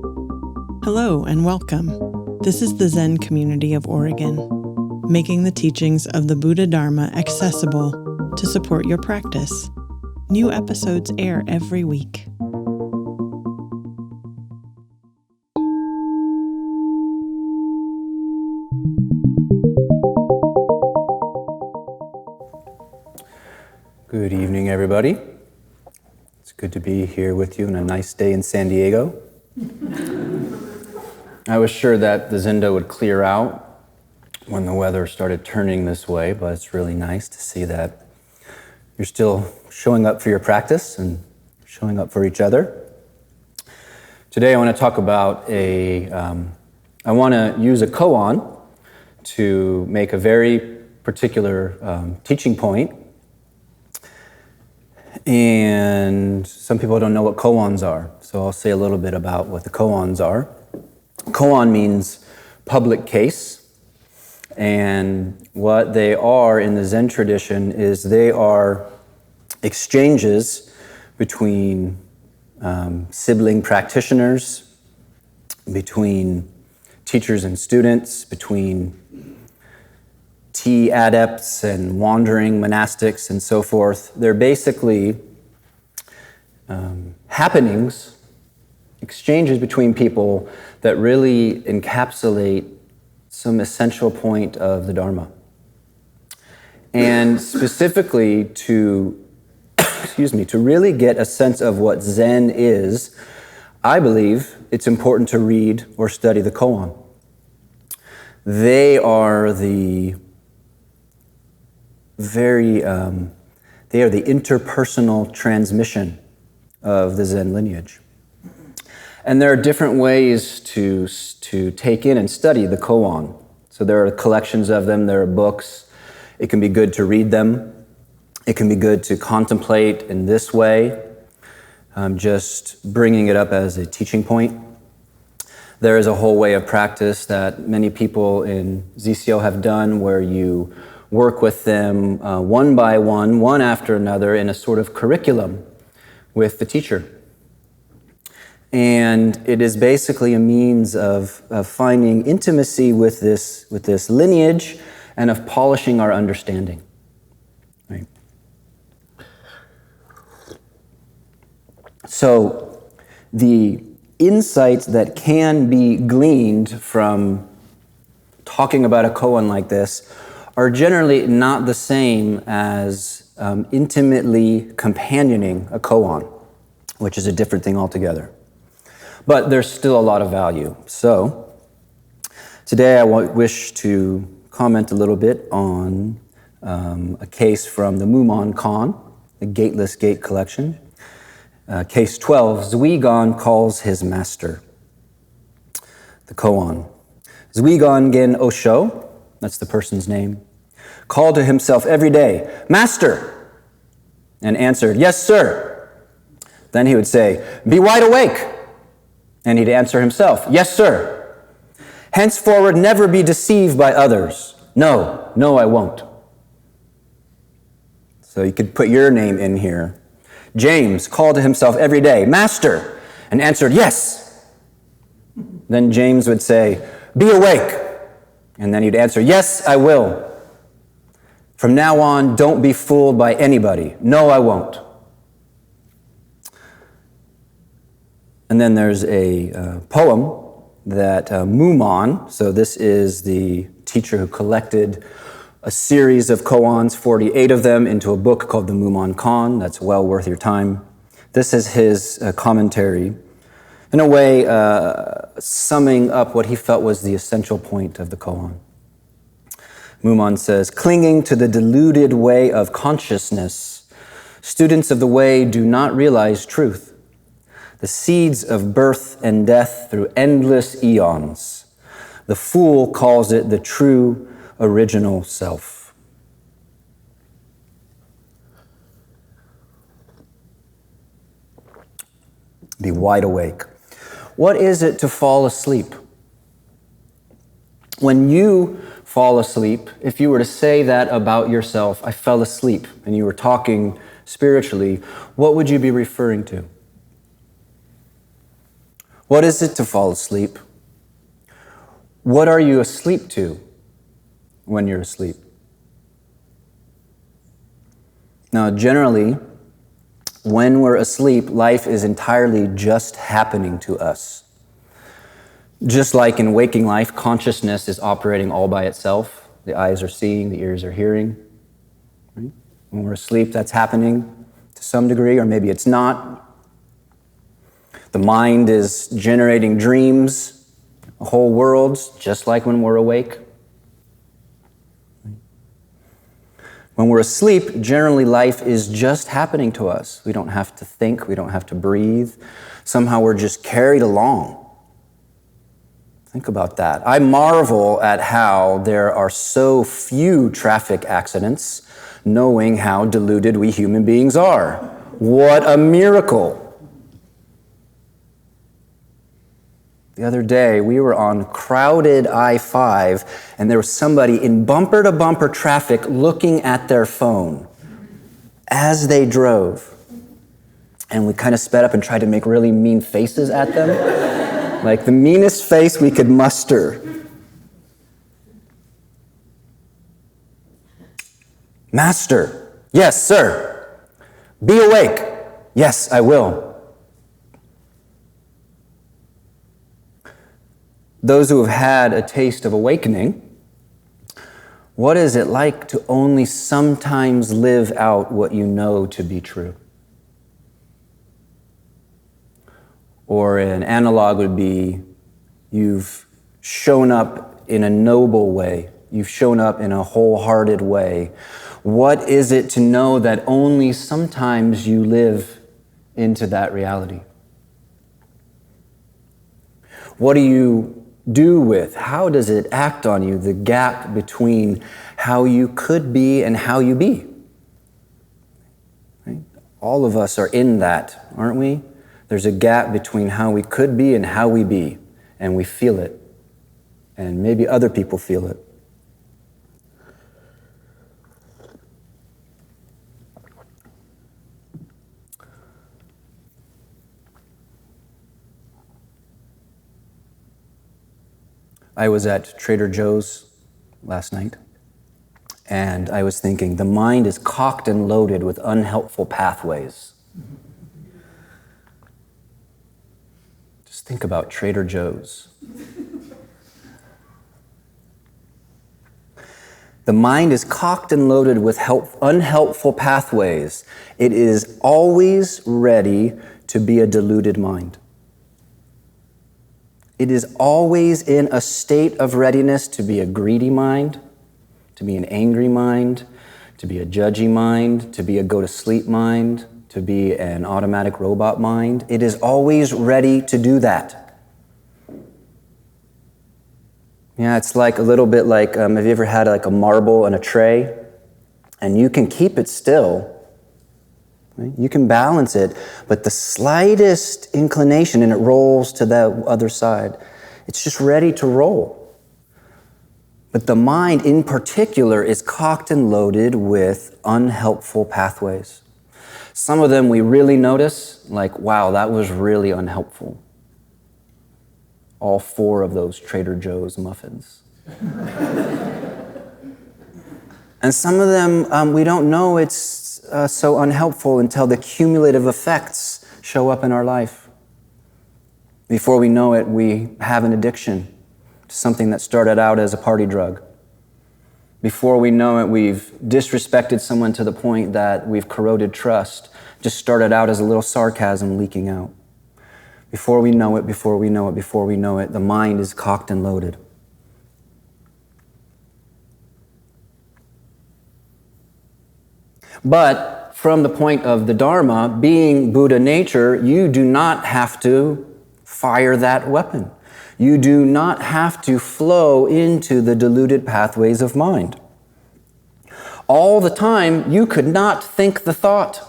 Hello and welcome. This is the Zen community of Oregon, making the teachings of the Buddha Dharma accessible to support your practice. New episodes air every week. Good evening, everybody. It's good to be here with you on a nice day in San Diego. I was sure that the Zendo would clear out when the weather started turning this way, but it's really nice to see that you're still showing up for your practice and showing up for each other. Today I want to talk about I want to use a koan to make a very particular teaching point. And some people don't know what koans are, so I'll say a little bit about what the koans are. Koan means public case, and what they are in the Zen tradition is they are exchanges between sibling practitioners, between teachers and students, between tea adepts and wandering monastics and so forth. They're basically happenings, exchanges between people that really encapsulate some essential point of the Dharma. And specifically to really get a sense of what Zen is, I believe it's important to read or study the koan. They are the interpersonal transmission of the Zen lineage. And there are different ways to take in and study the koan. So there are collections of them, there are books. It can be good to read them. It can be good to contemplate in this way, just bringing it up as a teaching point. There is a whole way of practice that many people in ZCO have done where you work with them one by one after another in a sort of curriculum with the teacher. And it is basically a means of finding intimacy with this lineage and of polishing our understanding. Right? So the insights that can be gleaned from talking about a koan like this are generally not the same as intimately companioning a koan, which is a different thing altogether. But there's still a lot of value. So today I wish to comment a little bit on a case from the Mumon Koan, the Gateless Gate collection. Case 12, Zuigan calls his master. The koan. Zuigan gen Osho, that's the person's name, called to himself every day, "Master," and answered, "Yes, sir." Then he would say, "Be wide awake." And he'd answer himself, "Yes, sir." "Henceforward never be deceived by others." No, I won't." So you could put your name in here. James called to himself every day, "Master," and answered, "Yes." Then James would say, "Be awake." And then he'd answer, "Yes, I will." "From now on, don't be fooled by anybody." No, I won't. And then there's a poem that Mumon, so this is the teacher who collected a series of koans, 48 of them, into a book called the Mumon Koan. That's well worth your time. This is his commentary, in a way summing up what he felt was the essential point of the koan. Mumon says, "Clinging to the deluded way of consciousness, students of the way do not realize truth. The seeds of birth and death through endless eons. The fool calls it the true original self." Be wide awake. What is it to fall asleep? When you fall asleep, if you were to say that about yourself, "I fell asleep," and you were talking spiritually, what would you be referring to? What is it to fall asleep? What are you asleep to when you're asleep? Now, generally, when we're asleep, life is entirely just happening to us. Just like in waking life, consciousness is operating all by itself. The eyes are seeing, the ears are hearing. Right? When we're asleep, that's happening to some degree, or maybe it's not. The mind is generating dreams, whole worlds, just like when we're awake. When we're asleep, generally life is just happening to us. We don't have to think, we don't have to breathe. Somehow we're just carried along. Think about that. I marvel at how there are so few traffic accidents, knowing how deluded we human beings are. What a miracle. The other day, we were on crowded I-5, and there was somebody in bumper-to-bumper traffic looking at their phone as they drove. And we kind of sped up and tried to make really mean faces at them, like the meanest face we could muster. Master, yes, sir. Be awake. Yes, I will. Those who have had a taste of awakening, what is it like to only sometimes live out what you know to be true? Or an analog would be, you've shown up in a noble way. You've shown up in a wholehearted way. What is it to know that only sometimes you live into that reality? What do you do with? How does it act on you, the gap between how you could be and how you be? Right? All of us are in that, aren't we? There's a gap between how we could be and how we be, and we feel it. And maybe other people feel it. I was at Trader Joe's last night, and I was thinking, the mind is cocked and loaded with unhelpful pathways. Just think about Trader Joe's. The mind is cocked and loaded with unhelpful pathways. It is always ready to be a deluded mind. It is always in a state of readiness to be a greedy mind, to be an angry mind, to be a judgy mind, to be a go-to-sleep mind, to be an automatic robot mind. It is always ready to do that. Yeah, it's like a little bit like, have you ever had like a marble in a tray? And you can keep it still. Right? You can balance it, but the slightest inclination and it rolls to the other side. It's just ready to roll. But the mind in particular is cocked and loaded with unhelpful pathways. Some of them we really notice, like, wow, that was really unhelpful. All 4 of those Trader Joe's muffins. And some of them we don't know it's so unhelpful until the cumulative effects show up in our life. Before we know it, we have an addiction to something that started out as a party drug. Before we know it, we've disrespected someone to the point that we've corroded trust. Just started out as a little sarcasm leaking out. Before we know it, the mind is cocked and loaded. But from the point of the Dharma, being Buddha nature, you do not have to fire that weapon. You do not have to flow into the deluded pathways of mind. All the time, you could not think the thought.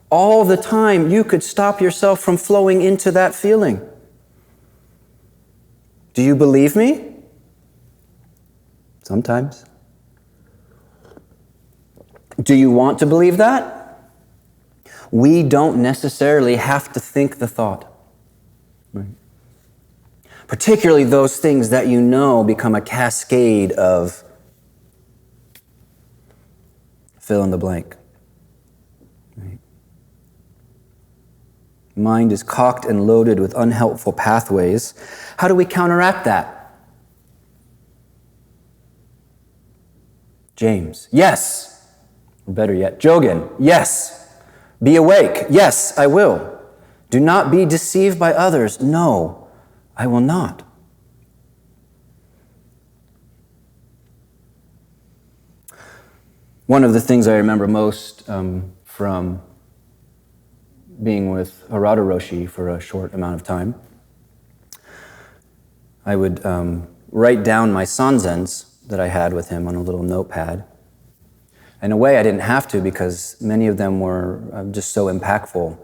All the time, you could stop yourself from flowing into that feeling. Do you believe me? Sometimes. Do you want to believe that? We don't necessarily have to think the thought. Right? Particularly those things that you know become a cascade of fill in the blank. Right? Mind is cocked and loaded with unhelpful pathways. How do we counteract that? James, yes. Or better yet, Jogen, yes. Be awake, yes, I will. Do not be deceived by others, no, I will not. One of the things I remember most from being with Harada Roshi for a short amount of time, I would write down my sanzens that I had with him on a little notepad. In a way, I didn't have to because many of them were just so impactful.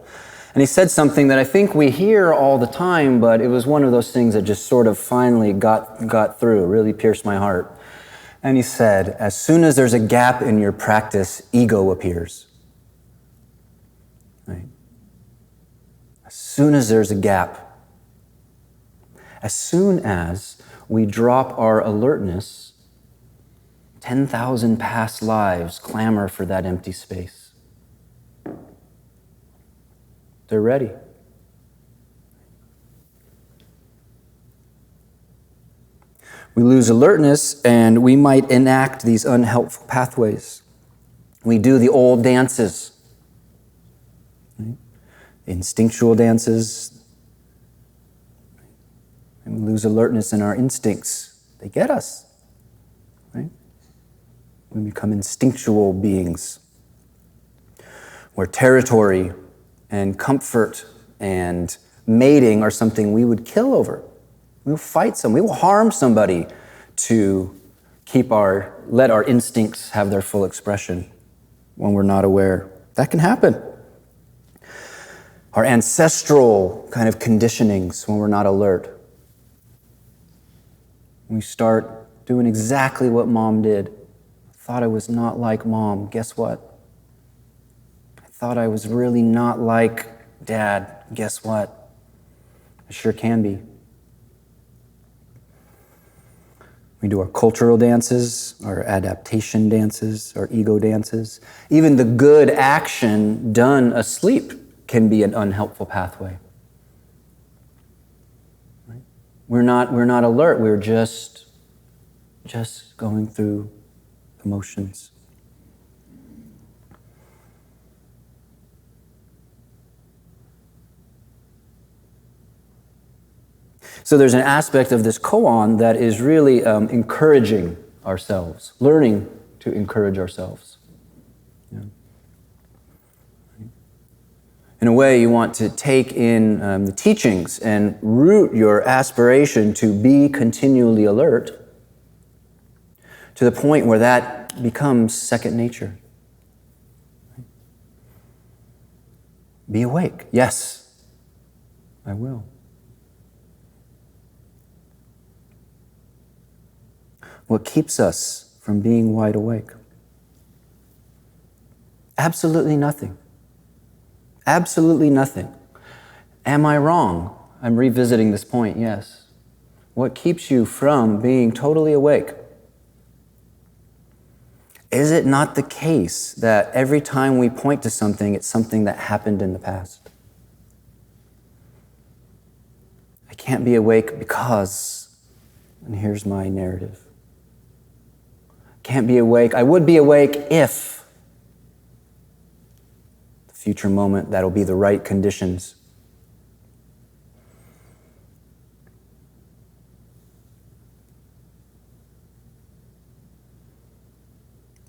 And he said something that I think we hear all the time, but it was one of those things that just sort of finally got through, really pierced my heart. And he said, as soon as there's a gap in your practice, ego appears. Right? As soon as there's a gap, as soon as we drop our alertness, 10,000 past lives clamor for that empty space. They're ready. We lose alertness and we might enact these unhelpful pathways. We do the old dances, right? Instinctual dances, and we lose alertness in our instincts. They get us, right? We become instinctual beings where territory and comfort and mating are something we would kill over. We will fight we will harm somebody to let our instincts have their full expression when we're not aware. That can happen. Our ancestral kind of conditionings when we're not alert. We start doing exactly what mom did. Thought I was not like mom. Guess what? I thought I was really not like dad. Guess what? I sure can be. We do our cultural dances, our adaptation dances, our ego dances. Even the good action done asleep can be an unhelpful pathway. Right? We're not alert. We're just going through emotions. So there's an aspect of this koan that is really encouraging ourselves, learning to encourage ourselves. Yeah. In a way, you want to take in the teachings and root your aspiration to be continually alert to the point where that becomes second nature. Be awake. Yes, I will. What keeps us from being wide awake? Absolutely nothing. Absolutely nothing. Am I wrong? I'm revisiting this point, yes. What keeps you from being totally awake? Is it not the case that every time we point to something, it's something that happened in the past? I can't be awake because, and here's my narrative. Can't be awake. I would be awake if the future moment, that'll be the right conditions.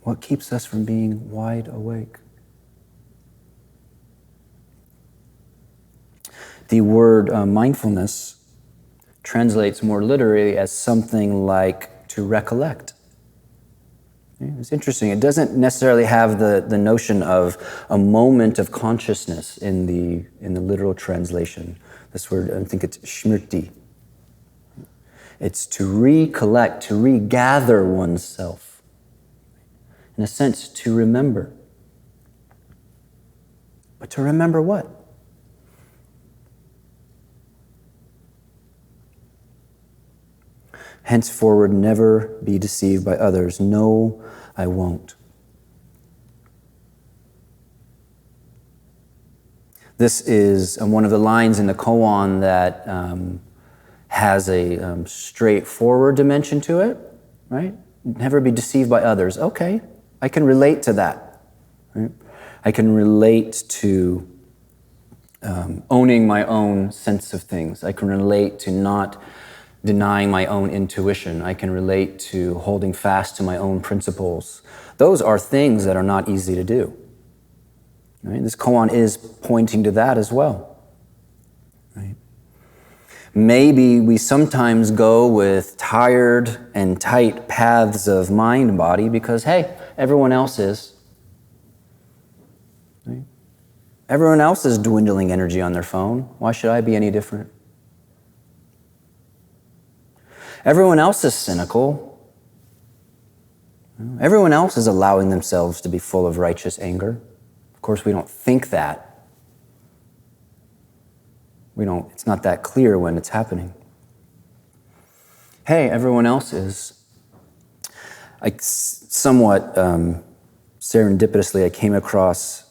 What keeps us from being wide awake? The word mindfulness translates more literally as something like to recollect. It's interesting. It doesn't necessarily have the notion of a moment of consciousness in the literal translation. This word, I think it's smriti. It's to recollect, to regather oneself. In a sense, to remember. But to remember what? Henceforward, never be deceived by others. No, I won't. This is one of the lines in the koan that has a straightforward dimension to it, right? Never be deceived by others. Okay, I can relate to that. Right? I can relate to owning my own sense of things. I can relate to not denying my own intuition. I can relate to holding fast to my own principles. Those are things that are not easy to do. Right? This koan is pointing to that as well. Right? Maybe we sometimes go with tired and tight paths of mind and body because, hey, everyone else is. Right? Everyone else is dwindling energy on their phone. Why should I be any different? Everyone else is cynical. Everyone else is allowing themselves to be full of righteous anger. Of course, we don't think that. It's not that clear when it's happening. Hey, everyone else is. Somewhat serendipitously, I came across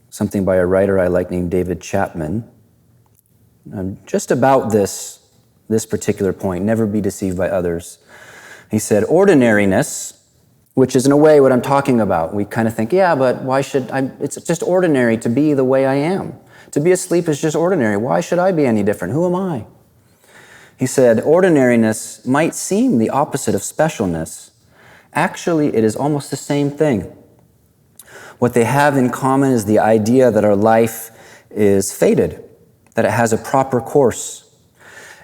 something by a writer I like named David Chapman, just about this particular point, never be deceived by others. He said, ordinariness, which is in a way what I'm talking about. We kind of think, yeah, but why should it's just ordinary to be the way I am. To be asleep is just ordinary. Why should I be any different? Who am I? He said, ordinariness might seem the opposite of specialness. Actually, it is almost the same thing. What they have in common is the idea that our life is fated, that it has a proper course.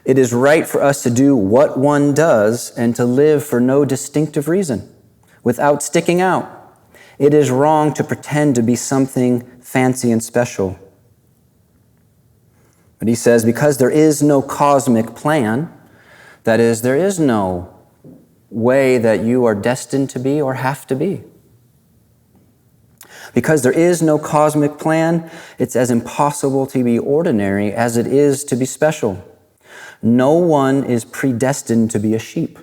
It is right for us to do what one does and to live for no distinctive reason, without sticking out. It is wrong to pretend to be something fancy and special. But he says, because there is no cosmic plan, that is, there is no way that you are destined to be or have to be. Because there is no cosmic plan, it's as impossible to be ordinary as it is to be special. No one is predestined to be a sheep.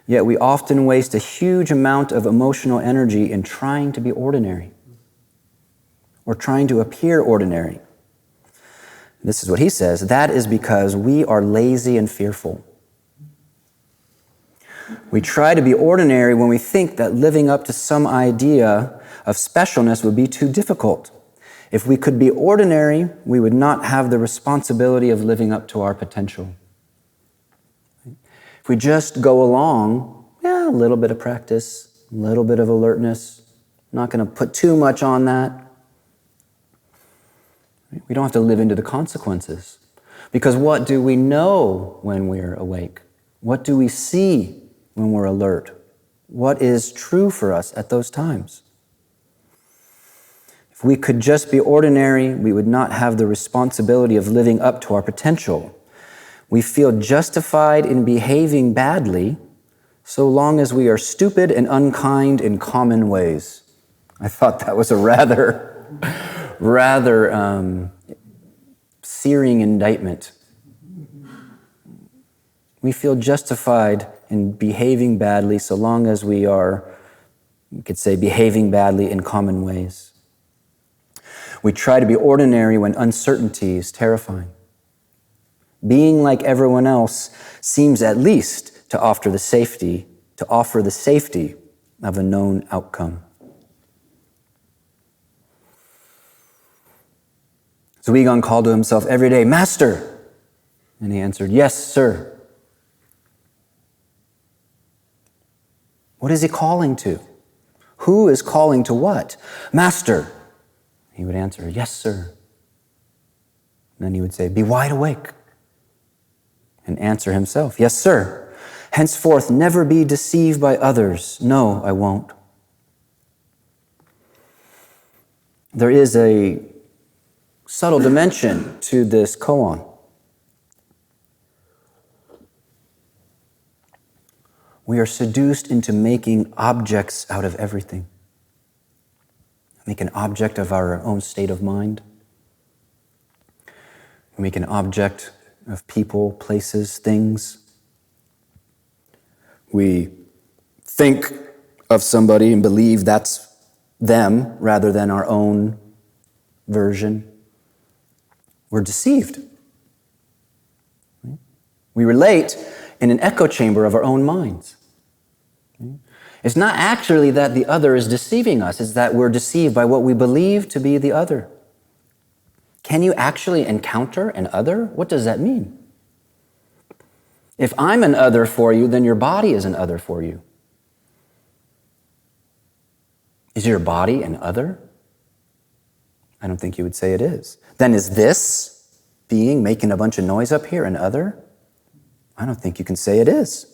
Yet we often waste a huge amount of emotional energy in trying to be ordinary or trying to appear ordinary. This is what he says. That is because we are lazy and fearful. We try to be ordinary when we think that living up to some idea of specialness would be too difficult. If we could be ordinary, we would not have the responsibility of living up to our potential. If we just go along, a little bit of practice, a little bit of alertness, not going to put too much on that. We don't have to live into the consequences. Because what do we know when we're awake? What do we see when we're alert? What is true for us at those times? If we could just be ordinary, we would not have the responsibility of living up to our potential. We feel justified in behaving badly so long as we are stupid and unkind in common ways. I thought that was a rather searing indictment. We feel justified in behaving badly so long as we are, you could say, behaving badly in common ways. We try to be ordinary when uncertainty is terrifying. Being like everyone else seems at least to offer the safety of a known outcome. Zuigan called to himself every day, "Master!" And he answered, "Yes, sir." What is he calling to? Who is calling to what? "Master!" He would answer, "Yes, sir." And then he would say, "Be wide awake." And answer himself, "Yes, sir. Henceforth, never be deceived by others. No, I won't." There is a subtle dimension to this koan. We are seduced into making objects out of everything. make an object of our own state of mind. We make an object of people, places, things. We think of somebody and believe that's them rather than our own version. We're deceived. We relate in an echo chamber of our own minds. It's not actually that the other is deceiving us, it's that we're deceived by what we believe to be the other. Can you actually encounter an other? What does that mean? If I'm an other for you, then your body is an other for you. Is your body an other? I don't think you would say it is. Then is this being making a bunch of noise up here an other? I don't think you can say it is.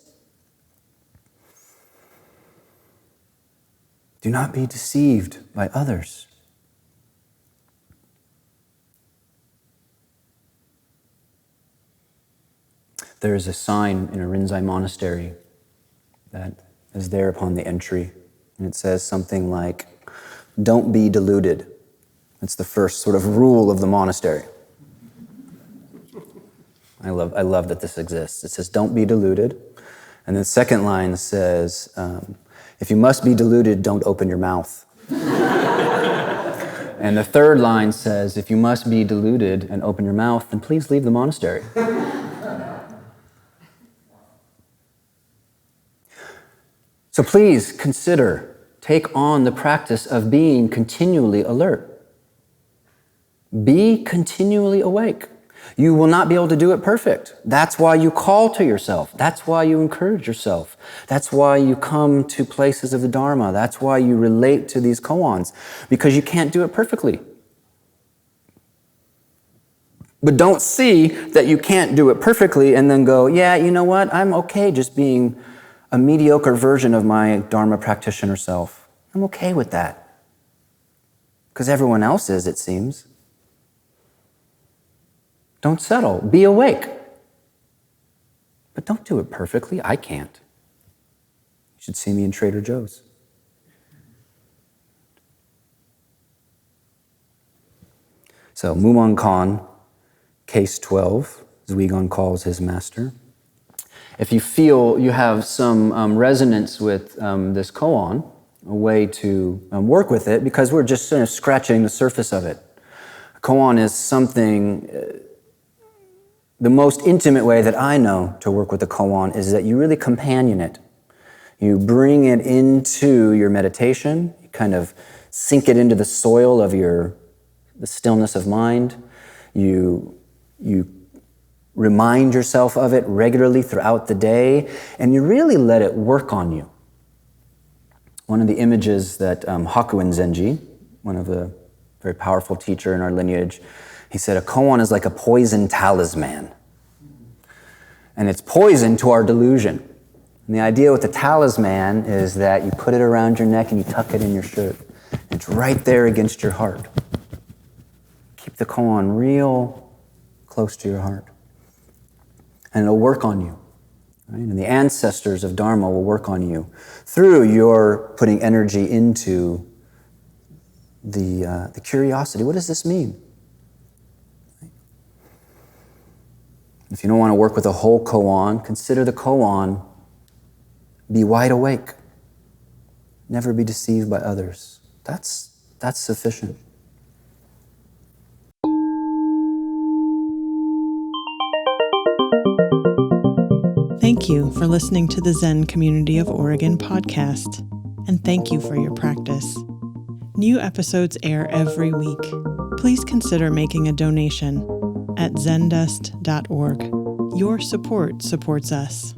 Do not be deceived by others. There is a sign in a Rinzai monastery that is there upon the entry, and it says something like, "Don't be deluded." That's the first sort of rule of the monastery. I love that this exists. It says, "Don't be deluded." And the second line says, "If you must be deluded, don't open your mouth." And the third line says, "If you must be deluded and open your mouth, then please leave the monastery." So please consider, take on the practice of being continually alert. Be continually awake. You will not be able to do it perfect. That's why you call to yourself. That's why you encourage yourself. That's why you come to places of the Dharma. That's why you relate to these koans, because you can't do it perfectly. But don't see that you can't do it perfectly and then go, yeah, you know what? I'm okay just being a mediocre version of my Dharma practitioner self. I'm okay with that. Because everyone else is, it seems. Don't settle. Be awake. But don't do it perfectly. I can't. You should see me in Trader Joe's. So, Mumon Khan, case 12, Zuigan calls his master. If you feel you have some resonance with this koan, a way to work with it, because we're just sort of scratching the surface of it. Koan is something, the most intimate way that I know to work with the koan is that you really companion it. You bring it into your meditation, you kind of sink it into the soil of the stillness of mind. You remind yourself of it regularly throughout the day, and you really let it work on you. One of the images that Hakuen Zenji, one of the very powerful teacher in our lineage, he said, a koan is like a poison talisman. And it's poison to our delusion. And the idea with the talisman is that you put it around your neck and you tuck it in your shirt. It's right there against your heart. Keep the koan real close to your heart. And it'll work on you. Right? And the ancestors of Dharma will work on you through your putting energy into the curiosity. What does this mean? If you don't want to work with a whole koan, consider the koan. Be wide awake. Never be deceived by others. That's sufficient. Thank you for listening to the Zen Community of Oregon podcast, and thank you for your practice. New episodes air every week. Please consider making a donation at zendust.org. Your support supports us.